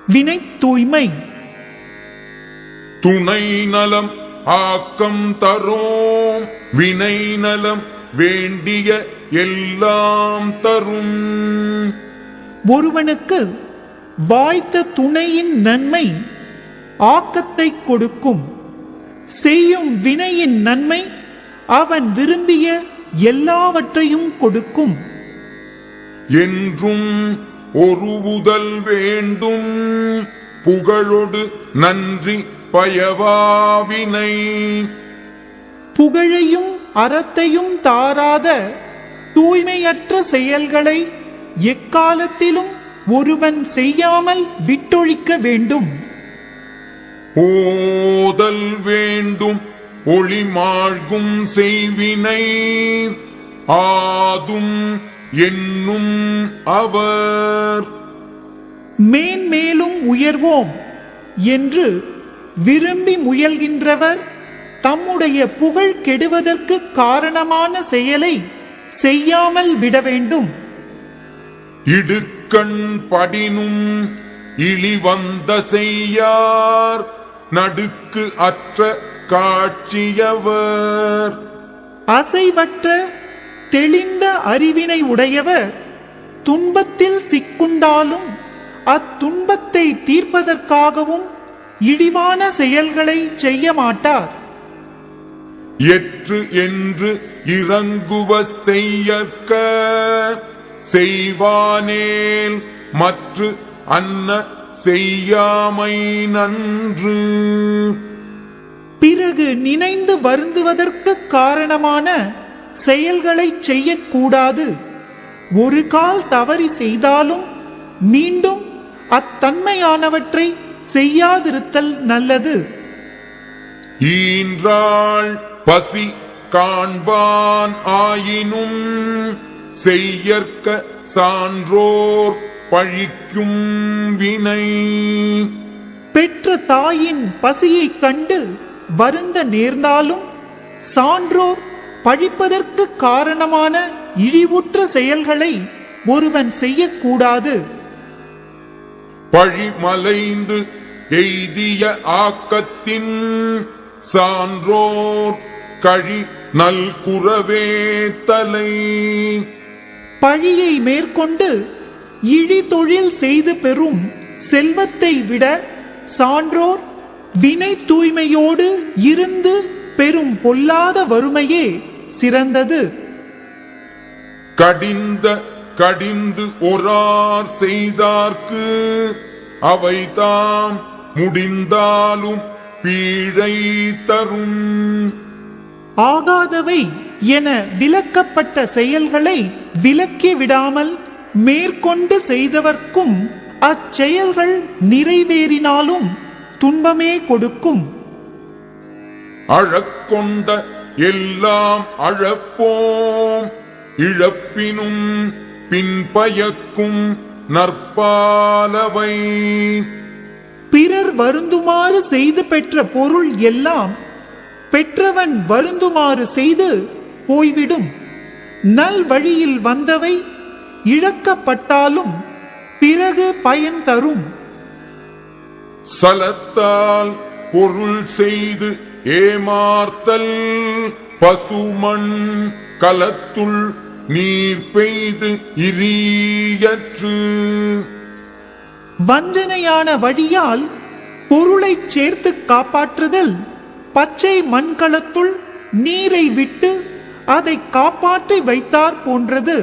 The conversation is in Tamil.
வினை தூய்மை. துணை நலம் ஆக்கம் தரும், வினை நலம் வேண்டிய எல்லாம் தரும். ஒருவனுக்கு வாய்த்த துணையின் நன்மை ஆக்கத்தை கொடுக்கும். செய்யும் வினையின் நன்மை அவன் விரும்பிய எல்லாவற்றையும் கொடுக்கும். என்றும் ஒருவுதல் வேண்டும், புகழொடு நன்றி பயவாவினை. புகழையும் அறத்தையும் தாராத தூய்மையற்ற செயல்களை எக்காலத்திலும் ஒருவன் செய்யாமல் விட்டொழிக்க வேண்டும். ஓதல் வேண்டும் ஒளிமாழ்கும் செய்வினை, ஆதும் என்னும் அவர். மேன்மேலும் உயர்வோம் என்று விரும்பி முயல்கின்றவர் தம்முடைய புகழ் கெடுவதற்கு காரணமான செயலை செய்யாமல் விட வேண்டும். இடுக்கண் படினும் இழிவந்த செய்யார், நடுக்கு அற்ற காட்சியவர். அசைவற்ற தெளிந்த அறிவினை உடையவர் துன்பத்தில் சிக்குண்டாலும் அத்துன்பத்தை தீர்ப்பதற்காகவும் இழிவான செயல்களை செய்ய மாட்டார். எற்று என்று இறங்குவ செய்யற்க செய்வானேல் மற்ற அன்ன செய்யாமை நன்று. பிறகு நினைந்து வருந்துவதற்கு காரணமான செயல்களை செய்யக்கூடாது. ஒரு கால் தவறி செய்தாலும் மீண்டும் அத்தன்மையானவற்றை செய்யாதிருத்தல் நல்லது. ஈன்றாள் பசி காண்பான் ஆயினும் செய்யற்க சான்றோர் பழிக்கும் வினை. பெற்ற தாயின் பசியைக் கண்டு வருந்த நேர்ந்தாலும் சான்றோர் பழிப்பதற்கு காரணமான இழிவுற்ற செயல்களை ஒருவன் செய்யக்கூடாது. பழிமலைந்து எய்திய ஆக்கத்தின் சான்றோர் கழி நல்குறவே தலை. பழியை மேற்கொண்டு இழி தொழில் செய்து பெறும் செல்வத்தை விட சான்றோர் வினை தூய்மையோடு இருந்து பெரும் பொல்லாத வறுமையே சிறந்தது. கடிந்து ஒரார் செய்தார்க்கு அவைதாம் முடிந்தாலும் பீழை தரும். ஆகாதவை என விலக்கப்பட்ட செயல்களை விலக்கி விடாமல் மேற்கொண்டு செய்தவர்க்கும் அச்செயல்கள் நிறைவேறினாலும் துன்பமே கொடுக்கும். அழக்கொண்ட எல்லாம் அழப்போம், இழப்பினும் பின்பயக்கும் நற்பாலவை. பிறர் வருந்துமாறு செய்து பெற்ற பொருள் எல்லாம் பெற்றவன் வருந்துமாறு செய்து போய்விடும். நல் வழியில் வந்தவை இழக்கப்பட்டாலும் பிறகு பயன் தரும். சலத்தால் பொருள் செய்து ஏமார்த்தல் பசுமண் கலத்துள் நீர் பெய்து இரியற்று. வஞ்சனையான வழியால் பொருளை சேர்த்து காப்பாற்றுதல் பச்சை மண்கலத்துள் நீரை விட்டு அதை காப்பாற்றி வைத்தார் போன்றது.